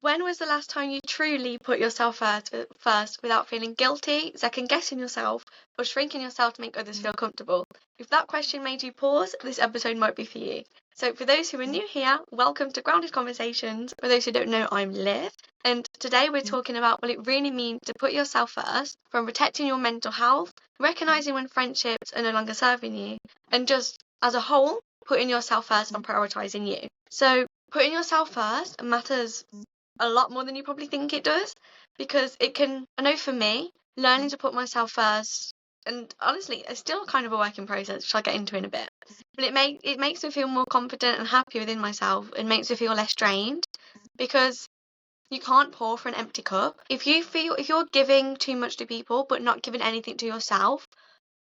When was the last time you truly put yourself first without feeling guilty, second guessing yourself, or shrinking yourself to make others feel comfortable? If that question made you pause, this episode might be for you. So for those who are new here, welcome to Grounded Conversations. For those who don't know, I'm Liv. And today we're talking about what it really means to put yourself first, from protecting your mental health, recognizing when friendships are no longer serving you, and just as a whole, putting yourself first and prioritizing you. So putting yourself first matters a lot more than you probably think it does, because I know for me, learning to put myself first, and honestly, it's still kind of a work in process, which I'll get into in a bit, but it makes me feel more confident and happy within myself, and makes me feel less drained, because you can't pour from an empty cup. If you're giving too much to people but not giving anything to yourself,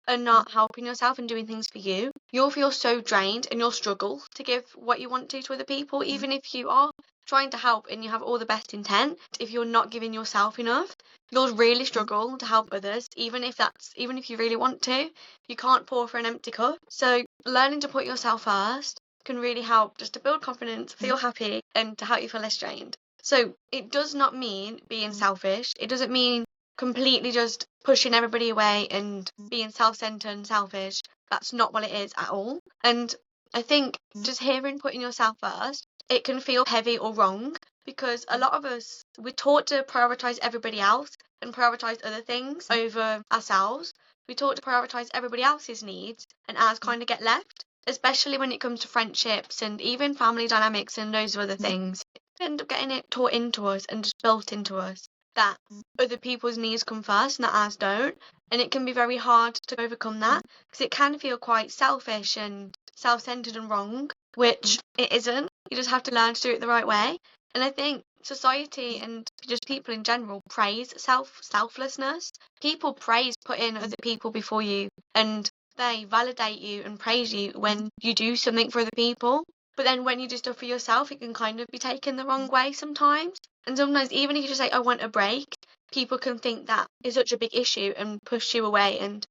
and not helping yourself and doing things for you, you'll feel so drained, and you'll struggle to give what you want to other people, even if you are trying to help and you have all the best intent. If you're not giving yourself enough, you'll really struggle to help others, even if you really want to. You can't pour for an empty cup. So learning to put yourself first can really help, just to build confidence, feel happy, and to help you feel less drained. So it does not mean being selfish. It doesn't mean completely just pushing everybody away and being self-centered and selfish. That's not what it is at all. And I think just hearing putting yourself first, it can feel heavy or wrong, because a lot of us, we're taught to prioritize everybody else and prioritize other things over ourselves. We're taught to prioritize everybody else's needs, and ours kind of get left, especially when it comes to friendships and even family dynamics and those other things. We end up getting it taught into us and just built into us that other people's needs come first and that ours don't, and it can be very hard to overcome that, because it can feel quite selfish and self-centered and wrong, which it isn't. You just have to learn to do it the right way. And I think society and just people in general praise selflessness. People praise putting other people before you, and they validate you and praise you when you do something for other people. But then when you do stuff for yourself, it can kind of be taken the wrong way sometimes. And sometimes, even if you just say, I want a break, people can think that is such a big issue and push you away, and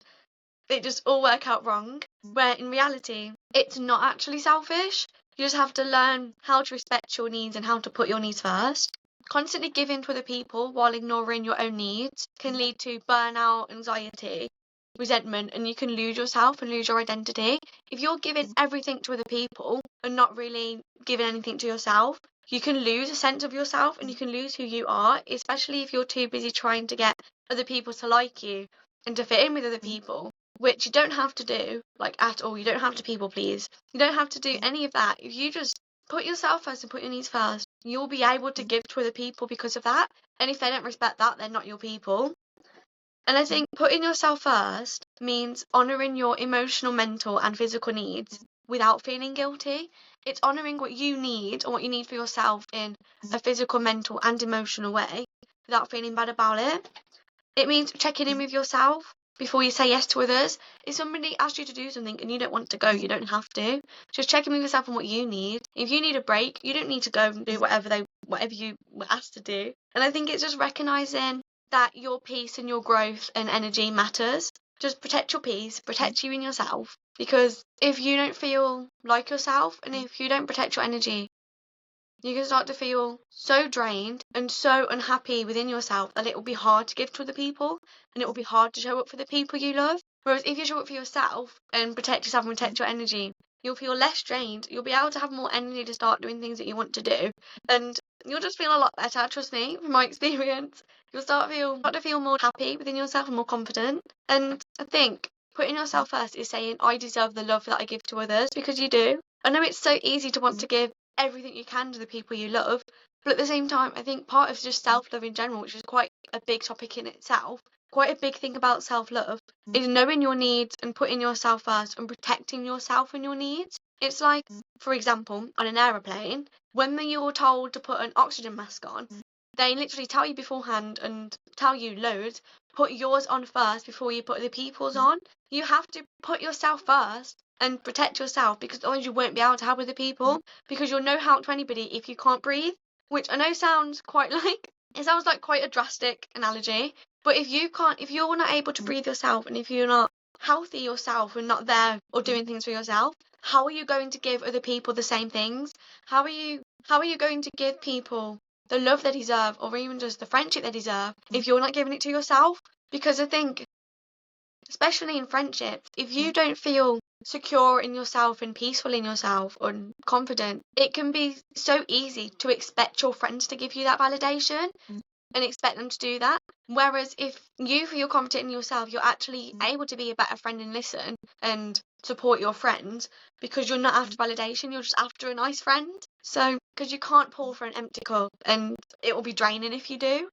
it just all work out wrong. Where in reality, it's not actually selfish. You just have to learn how to respect your needs and how to put your needs first. Constantly giving to other people while ignoring your own needs can lead to burnout, anxiety, resentment, and you can lose yourself and lose your identity. If you're giving everything to other people and not really giving anything to yourself, you can lose a sense of yourself and you can lose who you are, especially if you're too busy trying to get other people to like you and to fit in with other people, which you don't have to do, like, at all. You don't have to people please. You don't have to do any of that. If you just put yourself first and put your needs first, you'll be able to give to other people because of that. And if they don't respect that, they're not your people. And I think putting yourself first means honouring your emotional, mental and physical needs without feeling guilty. It's honouring what you need or what you need for yourself in a physical, mental and emotional way without feeling bad about it. It means checking in with yourself before you say yes to others. If somebody asks you to do something and you don't want to go, you don't have to. Just check in with yourself on what you need. If you need a break, you don't need to go and do whatever you were asked to do. And I think it's just recognising that your peace and your growth and energy matters. Just protect your peace, protect you and yourself. Because if you don't feel like yourself and if you don't protect your energy, you can start to feel so drained and so unhappy within yourself that it will be hard to give to other people, and it will be hard to show up for the people you love. Whereas if you show up for yourself and protect yourself and protect your energy, you'll feel less drained. You'll be able to have more energy to start doing things that you want to do, and you'll just feel a lot better. Trust me, from my experience, you'll start to feel more happy within yourself and more confident. And I think putting yourself first is saying, I deserve the love that I give to others, because you do. I know it's so easy to want to give everything you can to the people you love, but at the same time, I think part of just self-love in general, which is quite a big topic in itself, quite a big thing about self-love, is knowing your needs and putting yourself first and protecting yourself and your needs. It's like, for example, on an aeroplane, when you're told to put an oxygen mask on, they literally tell you beforehand and tell you loads, put yours on first before you put other people's on. You have to put yourself first and protect yourself, because otherwise you won't be able to help other people, because you're no help to anybody if you can't breathe, which I know sounds quite like quite a drastic analogy, but if you're not able to breathe yourself, and if you're not healthy yourself and not there or doing things for yourself, how are you going to give other people the same things? How are you going to give people the love they deserve, or even just the friendship they deserve, if you're not giving it to yourself. Because I think, especially in friendships, if you don't feel secure in yourself and peaceful in yourself and confident, it can be so easy to expect your friends to give you that validation and expect them to do that. Whereas if you feel confident in yourself, you're actually able to be a better friend and listen and support your friends, because you're not after validation, you're just after a nice friend. So, because you can't pour from an empty cup, and it will be draining if you do.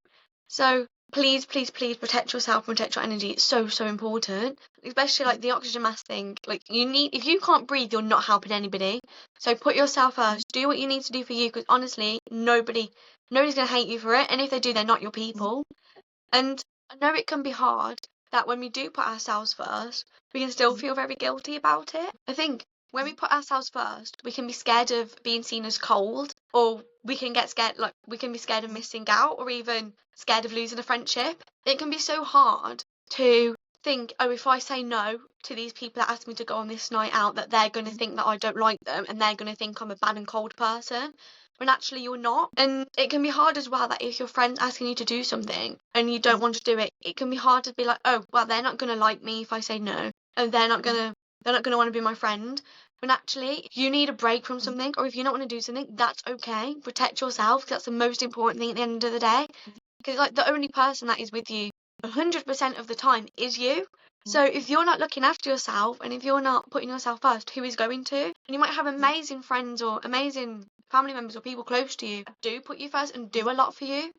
So please, please, please protect yourself, protect your energy. It's so, so important. Especially like the oxygen mask thing. Like, if you can't breathe, you're not helping anybody. So put yourself first. Do what you need to do for you, because honestly, nobody's gonna hate you for it. And if they do, they're not your people. And I know it can be hard that when we do put ourselves first, we can still feel very guilty about it. I think when we put ourselves first, we can be scared of being seen as cold, or we can get scared, like we can be scared of missing out, or even scared of losing a friendship. It can be so hard to think, oh, if I say no to these people that ask me to go on this night out, that they're going to think that I don't like them, and they're going to think I'm a bad and cold person, when actually you're not. And it can be hard as well that if your friend's asking you to do something and you don't want to do it, it can be hard to be like, oh, well, they're not going to like me if I say no, and they're not going to want to be my friend. When actually, if you need a break from something, or if you don't want to do something, that's okay. Protect yourself, because that's the most important thing at the end of the day. Because like the only person that is with you 100% of the time is you. So if you're not looking after yourself, and if you're not putting yourself first, who is going to? And you might have amazing friends or amazing family members or people close to you do put you first and do a lot for you,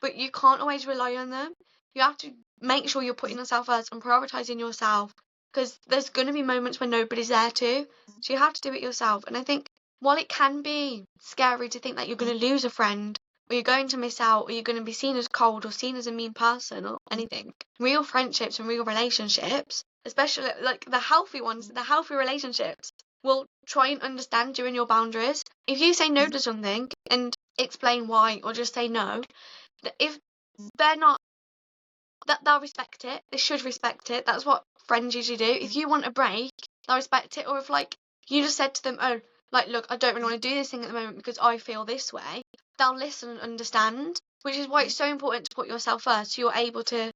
but you can't always rely on them. You have to make sure you're putting yourself first and prioritizing yourself, because there's going to be moments when nobody's there too. So you have to do it yourself. And I think while it can be scary to think that you're going to lose a friend, or you're going to miss out, or you're going to be seen as cold, or seen as a mean person, or anything, real friendships and real relationships, especially like the healthy ones, the healthy relationships, will try and understand you and your boundaries. If you say no to something and explain why, or just say no, if they're not, that they'll respect it. They should respect it. That's what friends usually do. If you want a break, they'll respect it. Or if like you just said to them, oh, like, look, I don't really want to do this thing at the moment because I feel this way, they'll listen and understand. Which is why it's so important to put yourself first, so you're able to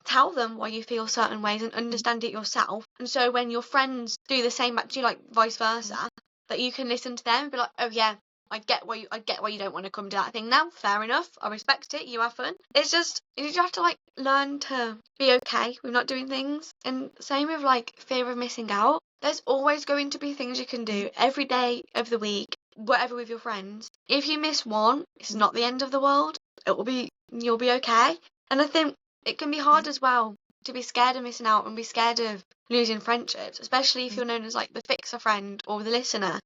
tell them why you feel certain ways and understand it yourself. And so when your friends do the same back to you, like vice versa, that you can listen to them and be like, oh yeah, I get why you don't want to come to that thing now. Fair enough. I respect it. You have fun. It's just you have to like learn to be okay with not doing things. And same with like fear of missing out. There's always going to be things you can do every day of the week, whatever, with your friends. If you miss one, it's not the end of the world. You'll be okay. And I think it can be hard as well to be scared of missing out and be scared of losing friendships, especially if you're known as like the fixer friend or the listener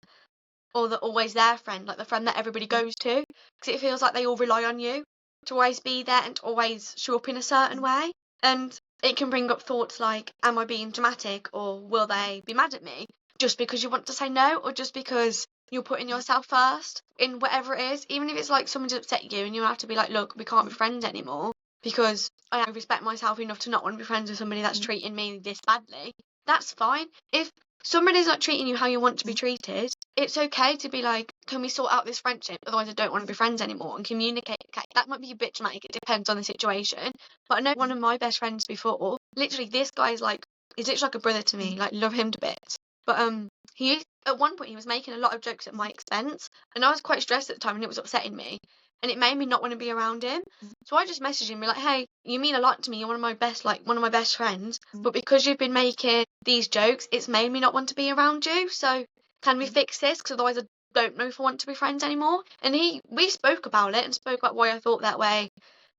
or the always there friend, like the friend that everybody goes to, because it feels like they all rely on you to always be there and to always show up in a certain way. And it can bring up thoughts like, am I being dramatic, or will they be mad at me just because you want to say no, or just because you're putting yourself first in whatever it is, even if it's like someone's upset you and you have to be like, look, we can't be friends anymore because I respect myself enough to not want to be friends with somebody that's treating me this badly. That's fine. If somebody's not treating you how you want to be treated, it's okay to be like, can we sort out this friendship? Otherwise I don't want to be friends anymore, and communicate. Okay, that might be a bit dramatic, it depends on the situation. But I know one of my best friends before, literally this guy's like, he's literally like a brother to me, like love him to bits. But he at one point he was making a lot of jokes at my expense, and I was quite stressed at the time and it was upsetting me. And it made me not want to be around him. So I just messaged him, be like, hey, you mean a lot to me. You're one of my best friends. But because you've been making these jokes, it's made me not want to be around you. So can we fix this? Because otherwise I don't know if I want to be friends anymore. And we spoke about it and spoke about why I thought that way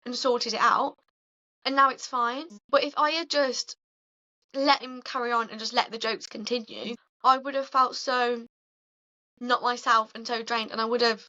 and sorted it out. And now it's fine. But if I had just let him carry on and just let the jokes continue, I would have felt so not myself and so drained, and I would have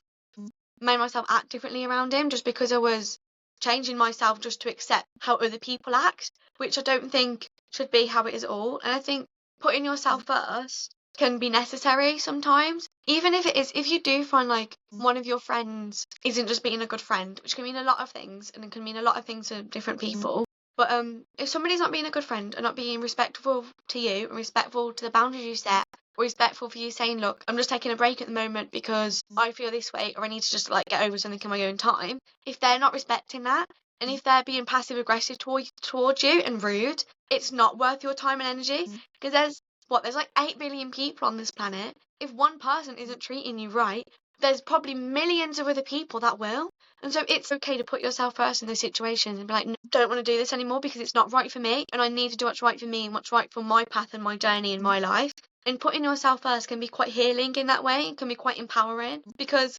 made myself act differently around him just because I was changing myself just to accept how other people act, which I don't think should be how it is at all. And I think putting yourself first can be necessary sometimes, even if it is, if you do find like one of your friends isn't just being a good friend, which can mean a lot of things, and it can mean a lot of things to different people. But if somebody's not being a good friend and not being respectful to you and respectful to the boundaries you set, respectful for you saying, look, I'm just taking a break at the moment because I feel this way, or I need to just like get over something in my own time. If they're not respecting that, and if they're being passive aggressive towards you and rude, it's not worth your time and energy, because there's like 8 billion people on this planet. If one person isn't treating you right, there's probably millions of other people that will. And so it's okay to put yourself first in those situations and be like, no, don't want to do this anymore because it's not right for me, and I need to do what's right for me and what's right for my path and my journey in my life. And putting yourself first can be quite healing in that way. It can be quite empowering, because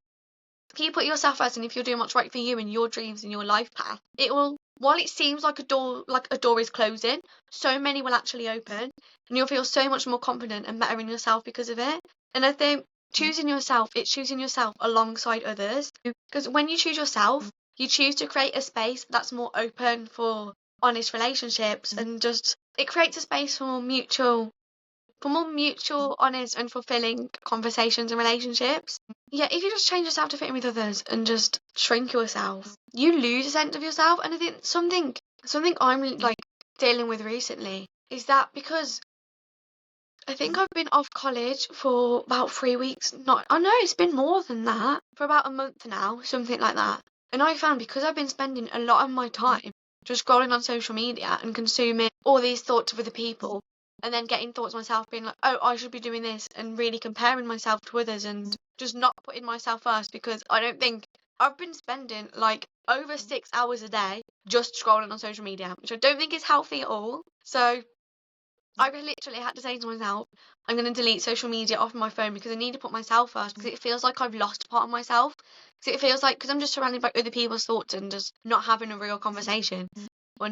if you put yourself first and if you're doing what's right for you and your dreams and your life path, it will, while it seems like a door is closing, so many will actually open, and you'll feel so much more confident and better in yourself because of it. And I think it's choosing yourself alongside others, because when you choose yourself, you choose to create a space that's more open for honest relationships, and just it creates a space for more mutual, honest, and fulfilling conversations and relationships. Yeah, if you just change yourself to fit in with others and just shrink yourself, you lose a sense of yourself. And I think something I'm like dealing with recently is that, because I think I've been off college for about 3 weeks. Not, I know it's been more than that, for about a month now, something like that. And I found, because I've been spending a lot of my time just scrolling on social media and consuming all these thoughts of other people, and then getting thoughts myself, being like, oh, I should be doing this, and really comparing myself to others and just not putting myself first, because I don't think I've been spending like over 6 hours a day just scrolling on social media, which I don't think is healthy at all. So I literally had to say to myself, I'm going to delete social media off my phone, because I need to put myself first, because it feels like I've lost part of myself. Because it feels like, because I'm just surrounded by other people's thoughts and just not having a real conversation, or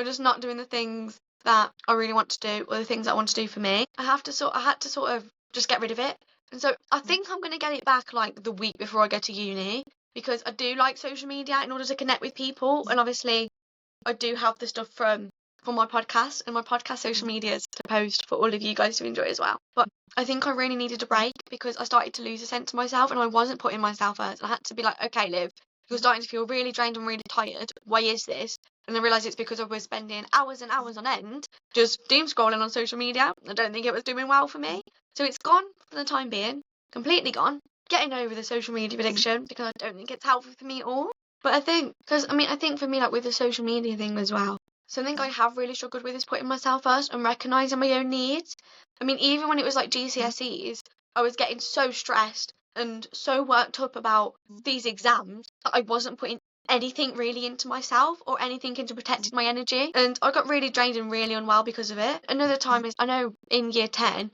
just not doing the things that I really want to do, or the things I want to do for me. I had to sort of just get rid of it. And so I think I'm going to get it back like the week before I go to uni, because I do like social media in order to connect with people. And obviously I do have the stuff for my podcast, and my podcast social media is to post for all of you guys to enjoy as well. But I think I really needed a break, because I started to lose a sense of myself, and I wasn't putting myself first. I had to be like, okay, Liv, you're starting to feel really drained and really tired. Why is this? And I realised it's because I was spending hours and hours on end just doom scrolling on social media. I don't think it was doing well for me. So it's gone for the time being, completely gone. Getting over the social media addiction, because I don't think it's helpful for me at all. But I think for me, like with the social media thing as well, something I have really struggled with is putting myself first and recognising my own needs. I mean, even when it was like GCSEs, I was getting so stressed and so worked up about these exams that I wasn't putting anything really into myself or anything into protecting my energy. And I got really drained and really unwell because of it. Another time is, I know in year 10,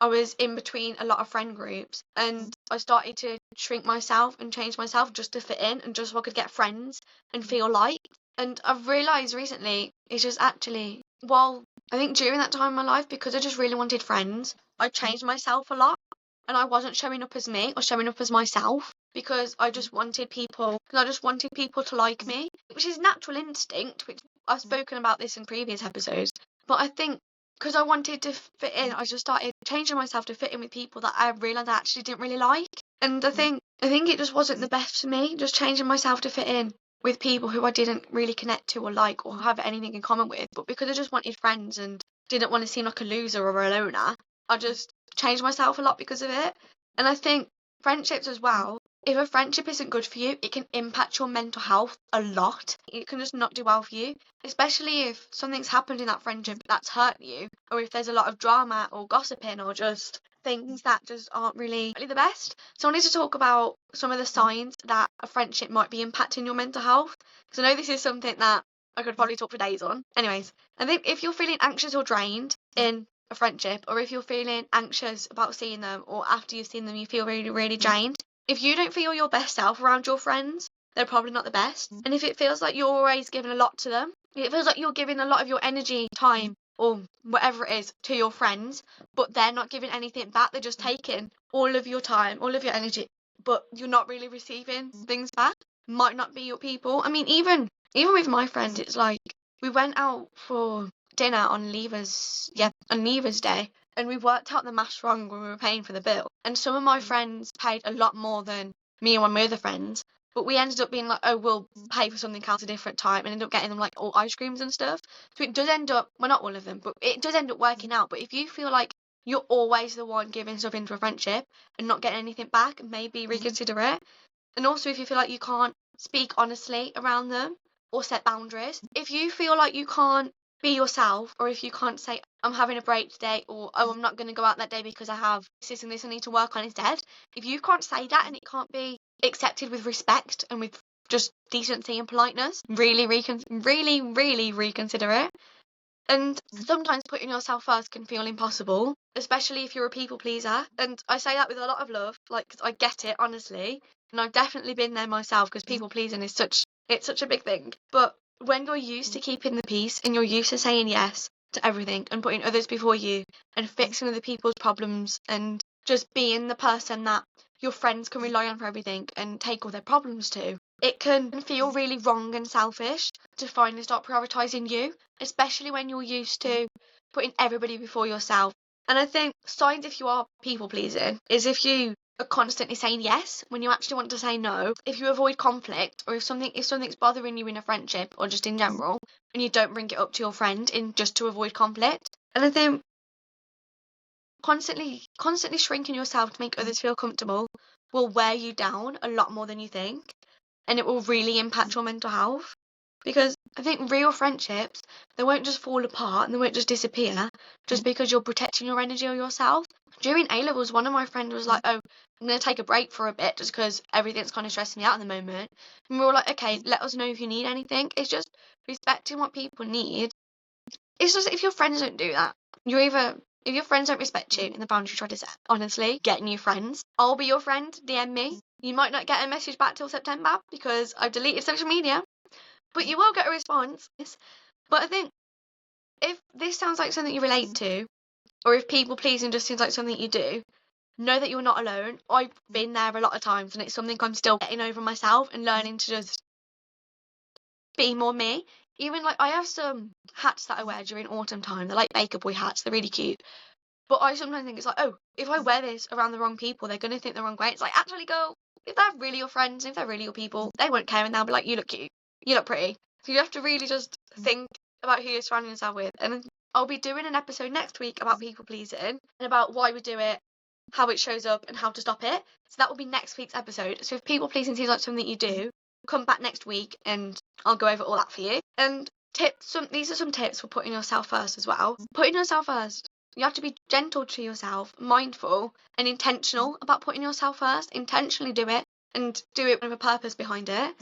I was in between a lot of friend groups, and I started to shrink myself and change myself just to fit in and just so I could get friends and feel liked. And I've realised recently, it's just actually, well, I think during that time in my life, because I just really wanted friends, I changed myself a lot, and I wasn't showing up as me or showing up as myself, because I just wanted people to like me, which is natural instinct, which I've spoken about this in previous episodes. But I think because I wanted to fit in, I just started changing myself to fit in with people that I realised I actually didn't really like. And I think it just wasn't the best for me, just changing myself to fit in with people who I didn't really connect to or like or have anything in common with. But because I just wanted friends and didn't want to seem like a loser or a loner, I just changed myself a lot because of it. And I think friendships as well, if a friendship isn't good for you, it can impact your mental health a lot. It can just not do well for you, especially if something's happened in that friendship that's hurt you, or if there's a lot of drama or gossiping or just things that just aren't really the best. So I wanted to talk about some of the signs that a friendship might be impacting your mental health, because I know this is something that I could probably talk for days on. Anyways, I think if you're feeling anxious or drained in a friendship, or if you're feeling anxious about seeing them, or after you've seen them you feel really, really drained, if you don't feel your best self around your friends, they're probably not the best. And if it feels like you're always giving a lot to them, if it feels like you're giving a lot of your energy, time, or whatever it is to your friends, but they're not giving anything back, they're just taking all of your time, all of your energy, but you're not really receiving things back, might not be your people. I mean, even with my friend, it's like we went out for dinner on Leavers Day, and we worked out the maths wrong when we were paying for the bill. And some of my friends paid a lot more than me and one of my other friends, but we ended up being like, oh, we'll pay for something else a different time, and ended up getting them like all ice creams and stuff. So it does end up, well, not all of them, but it does end up working out. But if you feel like you're always the one giving stuff into a friendship and not getting anything back, maybe reconsider it. And also, if you feel like you can't speak honestly around them or set boundaries, if you feel like you can't be yourself, or if you can't say, I'm having a break today, or oh, I'm not going to go out that day because I have this and this I need to work on instead, if you can't say that and it can't be accepted with respect and with just decency and politeness, really, really reconsider it. And sometimes putting yourself first can feel impossible, especially if you're a people pleaser. And I say that with a lot of love, like, 'cause I get it, honestly. And I've definitely been there myself, because people pleasing is it's such a big thing. But when you're used to keeping the peace and you're used to saying yes to everything and putting others before you and fixing other people's problems and just being the person that your friends can rely on for everything and take all their problems to, it can feel really wrong and selfish to finally start prioritising you, especially when you're used to putting everybody before yourself. And I think signs if you are people pleasing is if you are constantly saying yes when you actually want to say no, if you avoid conflict, or if something's bothering you in a friendship or just in general, and you don't bring it up to your friend in just to avoid conflict. And I think constantly shrinking yourself to make others feel comfortable will wear you down a lot more than you think, and it will really impact your mental health. Because I think real friendships, they won't just fall apart and they won't just disappear just because you're protecting your energy or yourself. During A-levels, one of my friends was like, oh, I'm going to take a break for a bit just because everything's kind of stressing me out at the moment. And we were like, okay, let us know if you need anything. It's just respecting what people need. It's just, if your friends don't do that, if your friends don't respect you and the boundaries you try to set, honestly, get new friends. I'll be your friend, DM me. You might not get a message back till September because I've deleted social media, but you will get a response. But I think if this sounds like something you relate to, or if people pleasing just seems like something you do, know that you're not alone. I've been there a lot of times, and it's something I'm still getting over myself and learning to just be more me. Even like, I have some hats that I wear during autumn time. They're like Baker Boy hats. They're really cute. But I sometimes think it's like, oh, if I wear this around the wrong people, they're going to think the wrong way. It's like, actually, girl, if they're really your friends, if they're really your people, they won't care, and they'll be like, you look cute, you look pretty. So you have to really just think about who you're surrounding yourself with. And I'll be doing an episode next week about people pleasing and about why we do it, how it shows up, and how to stop it. So that will be next week's episode. So if people pleasing seems like something you do, come back next week and I'll go over all that for you. And these are some tips for putting yourself first as well. Putting yourself first. You have to be gentle to yourself, mindful, and intentional about putting yourself first. Intentionally do it, and do it with a purpose behind it.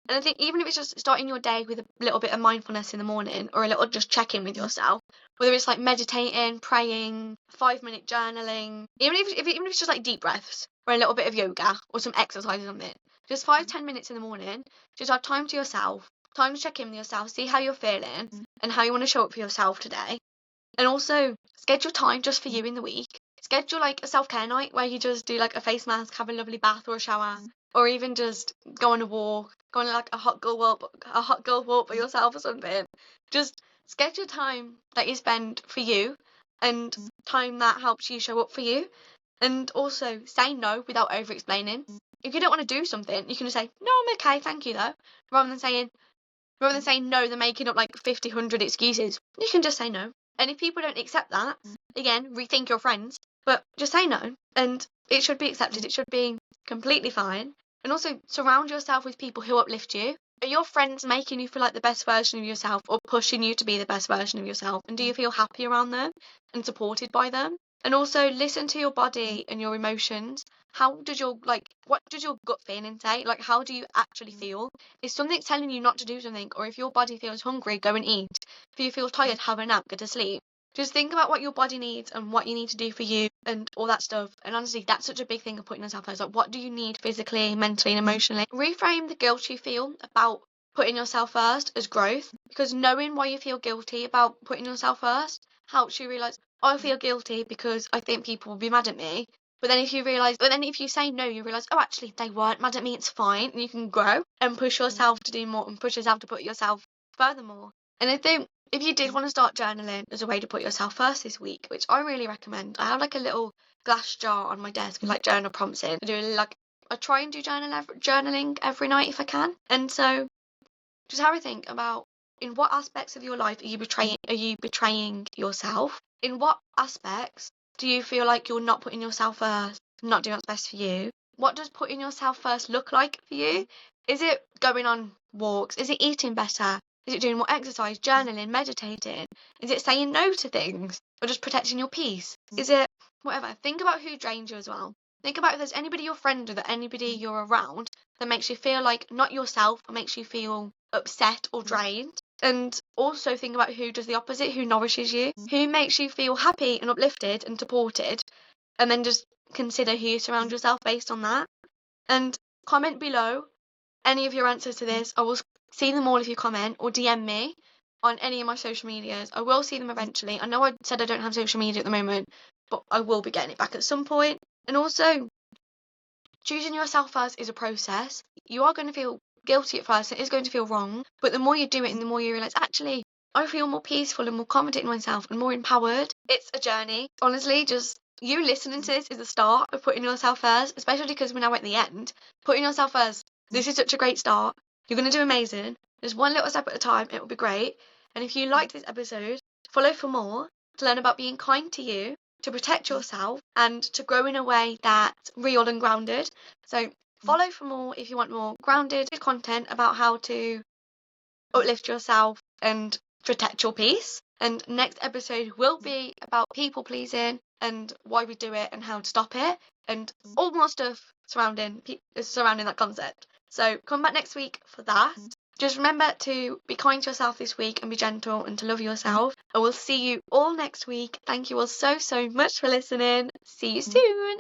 And I think even if it's just starting your day with a little bit of mindfulness in the morning, or a little just check-in with yourself, whether it's like meditating, praying, 5-minute journaling, even if it's just like deep breaths, or a little bit of yoga, or some exercise or something, just 5-10 minutes in the morning, just have time to yourself, time to check in with yourself, see how you're feeling, and how you want to show up for yourself today. And also, schedule time just for you in the week. Schedule like a self-care night where you just do like a face mask, have a lovely bath or a shower, or even just go on a walk, go on like a hot girl walk by yourself or something. Just schedule time that you spend for you, and time that helps you show up for you. And also, say no without over-explaining. If you don't want to do something, you can just say, no, I'm okay, thank you, though. Rather than saying no, they're making up like 50, 100 excuses. You can just say no. And if people don't accept that, again, rethink your friends. But just say no, and it should be accepted. It should be completely fine. And also, surround yourself with people who uplift you. Are your friends making you feel like the best version of yourself, or pushing you to be the best version of yourself? And do you feel happy around them and supported by them? And also, listen to your body and your emotions. What does your gut feeling say? Like, how do you actually feel? If something's telling you not to do something, or if your body feels hungry, go and eat. If you feel tired, have a nap, go to sleep. Just think about what your body needs and what you need to do for you and all that stuff. And honestly, that's such a big thing of putting yourself first. Like, what do you need physically, mentally, and emotionally? Reframe the guilt you feel about putting yourself first as growth, because knowing why you feel guilty about putting yourself first helps you realise, I feel guilty because I think people will be mad at me. But then if you say no, you realise, oh, actually, they weren't mad at me, it's fine. And you can grow and push yourself to do more and push yourself to put yourself furthermore. And I think if you did want to start journaling as a way to put yourself first this week, which I really recommend, I have like a little glass jar on my desk with like journal prompts in. I try and do journaling every night if I can. And so just have a think about, in what aspects of your life are you betraying yourself? In what aspects Do you feel like you're not putting yourself first, not doing what's best for you? What does putting yourself first look like for you? Is it going on walks? Is it eating better? Is it doing more exercise, journaling, meditating? Is it saying no to things? Or just protecting your peace? Is it whatever? Think about who drains you as well. Think about if there's anybody you're friend with or anybody you're around that makes you feel like not yourself or makes you feel upset or drained. And also think about who does the opposite, who nourishes you, who makes you feel happy and uplifted and supported, and then just consider who you surround yourself based on that. And comment below any of your answers to this. I will see them all if you comment, or DM me on any of my social medias. I will see them eventually. I know I said I don't have social media at the moment, but I will be getting it back at some point. And also, choosing yourself first is a process. You are going to feel guilty at first. It is going to feel wrong. But the more you do it and the more you realise, actually, I feel more peaceful and more confident in myself and more empowered. It's a journey. Honestly, just you listening to this is the start of putting yourself first, especially because we're now at the end. Putting yourself first, this is such a great start. You're going to do amazing. Just one little step at a time. It will be great. And if you liked this episode, follow for more to learn about being kind to you, to protect yourself, and to grow in a way that's real and grounded. So follow for more if you want more grounded content about how to uplift yourself and protect your peace. And next episode will be about people pleasing and why we do it and how to stop it, and all more stuff surrounding that concept. So come back next week for that. Just remember to be kind to yourself this week and be gentle and to love yourself. I will see you all next week. Thank you all so much for listening. See you soon.